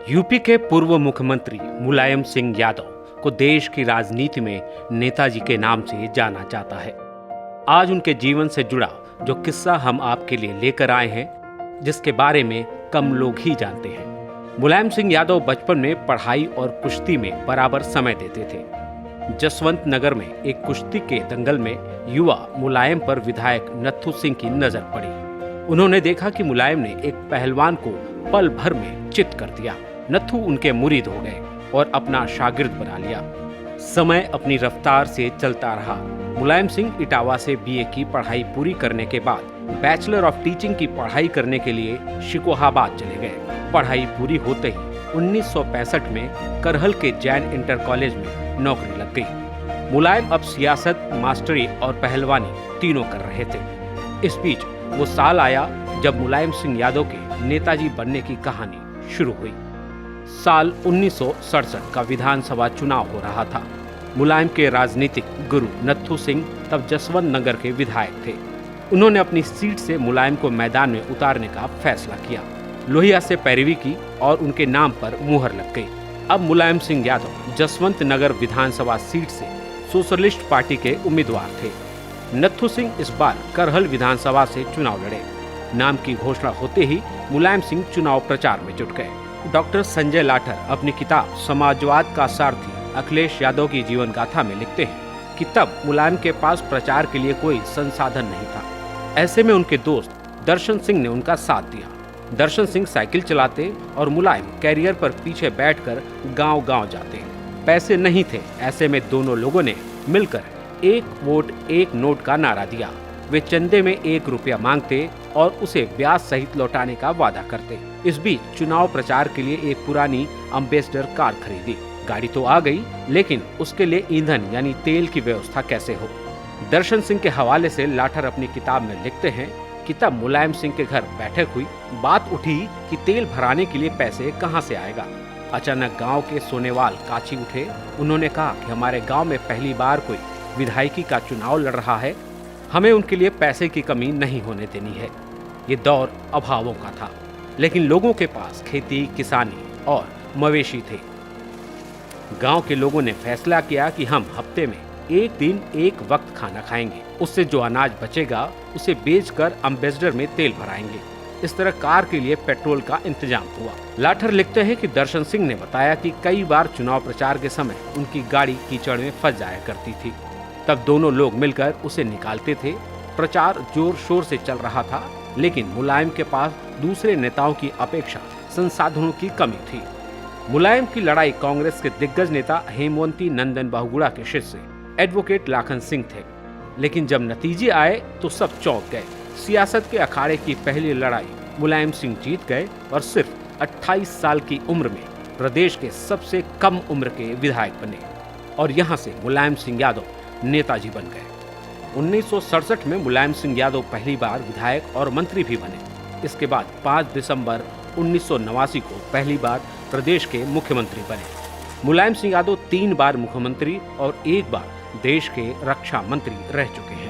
UP के पूर्व मुख्यमंत्री मुलायम सिंह यादव को देश की राजनीति में नेताजी के नाम से जाना जाता है। आज उनके जीवन से जुड़ा जो किस्सा हम आपके लिए लेकर आए हैं, जिसके बारे में कम लोग ही जानते हैं। मुलायम सिंह यादव बचपन में पढ़ाई और कुश्ती में बराबर समय देते थे। जसवंत नगर में एक कुश्ती के दंगल में युवा मुलायम पर विधायक नत्थू सिंह की नजर पड़ी। उन्होंने देखा कि मुलायम ने एक पहलवान को पल भर में चित कर दिया। नत्थू उनके मुरीद हो गए और अपना शागिर्द बना लिया। समय अपनी रफ्तार से चलता रहा। मुलायम सिंह इटावा से बीए की पढ़ाई पूरी करने के बाद बैचलर ऑफ टीचिंग की पढ़ाई करने के लिए शिकोहाबाद चले गए। पढ़ाई पूरी होते ही 1965 में करहल के जैन इंटर कॉलेज में नौकरी लग गई। मुलायम अब सियासत, मास्टरी और पहलवानी तीनों कर रहे थे। इस बीच वो साल आया जब मुलायम सिंह यादव के नेताजी बनने की कहानी शुरू हुई। साल 1967 का विधानसभा चुनाव हो रहा था। मुलायम के राजनीतिक गुरु नत्थू सिंह तब जसवंत नगर के विधायक थे। उन्होंने अपनी सीट से मुलायम को मैदान में उतारने का फैसला किया। लोहिया से पैरवी की और उनके नाम पर मुहर लग गई। अब मुलायम सिंह यादव जसवंत नगर विधानसभा सीट से सोशलिस्ट पार्टी के उम्मीदवार थे। नत्थू सिंह इस बार करहल विधानसभा से चुनाव लड़े। नाम की घोषणा होते ही मुलायम सिंह चुनाव प्रचार में जुट गए। डॉक्टर संजय लाठर अपनी किताब समाजवाद का सारथी अखिलेश यादव की जीवन गाथा में लिखते हैं कि तब मुलायम के पास प्रचार के लिए कोई संसाधन नहीं था। ऐसे में उनके दोस्त दर्शन सिंह ने उनका साथ दिया। दर्शन सिंह साइकिल चलाते और मुलायम कैरियर पर पीछे बैठकर गांव-गांव जाते। पैसे नहीं थे, ऐसे में दोनों लोगों ने मिलकर 1 वोट 1 नोट का नारा दिया। वे चंदे में 1 रुपया मांगते और उसे ब्याज सहित लौटाने का वादा करते। इस बीच चुनाव प्रचार के लिए एक पुरानी एम्बेसडर कार खरीदी। गाड़ी तो आ गई, लेकिन उसके लिए ईंधन यानी तेल की व्यवस्था कैसे हो। दर्शन सिंह के हवाले से लाठर अपनी किताब में लिखते हैं कि तब मुलायम सिंह के घर बैठक हुई। बात उठी कि तेल भराने के लिए पैसे कहां से आएगा। अचानक गांव के सोनेवाल काची उठे। उन्होंने कहा कि हमारे गांव में पहली बार कोई विधायकी का चुनाव लड़ रहा है, हमें उनके लिए पैसे की कमी नहीं होने देनी है। ये दौर अभावों का था, लेकिन लोगों के पास खेती, किसानी और मवेशी थे। गांव के लोगों ने फैसला किया कि हम हफ्ते में 1 दिन 1 वक्त खाना खाएंगे। उससे जो अनाज बचेगा उसे बेचकर एम्बेसडर में तेल भराएंगे। इस तरह कार के लिए पेट्रोल का इंतजाम हुआ। लाठर लिखते हैं कि दर्शन सिंह ने बताया कि कई बार चुनाव प्रचार के समय उनकी गाड़ी कीचड़ में फंस जाया करती थी। तब दोनों लोग मिलकर उसे निकालते थे। प्रचार जोर शोर से चल रहा था, लेकिन मुलायम के पास दूसरे नेताओं की अपेक्षा संसाधनों की कमी थी। मुलायम की लड़ाई कांग्रेस के दिग्गज नेता हेमवंती नंदन बहुगुणा के शिष्य एडवोकेट लाखन सिंह थे। लेकिन जब नतीजे आए तो सब चौंक गए। सियासत के अखाड़े की पहली लड़ाई मुलायम सिंह जीत गए और सिर्फ 28 साल की उम्र में प्रदेश के सबसे कम उम्र के विधायक बने और यहाँ से मुलायम सिंह यादव नेताजी बन गए। 1967 में मुलायम सिंह यादव पहली बार विधायक और मंत्री भी बने। इसके बाद 5 दिसंबर 1989 को पहली बार प्रदेश के मुख्यमंत्री बने। मुलायम सिंह यादव 3 बार मुख्यमंत्री और 1 बार देश के रक्षा मंत्री रह चुके हैं।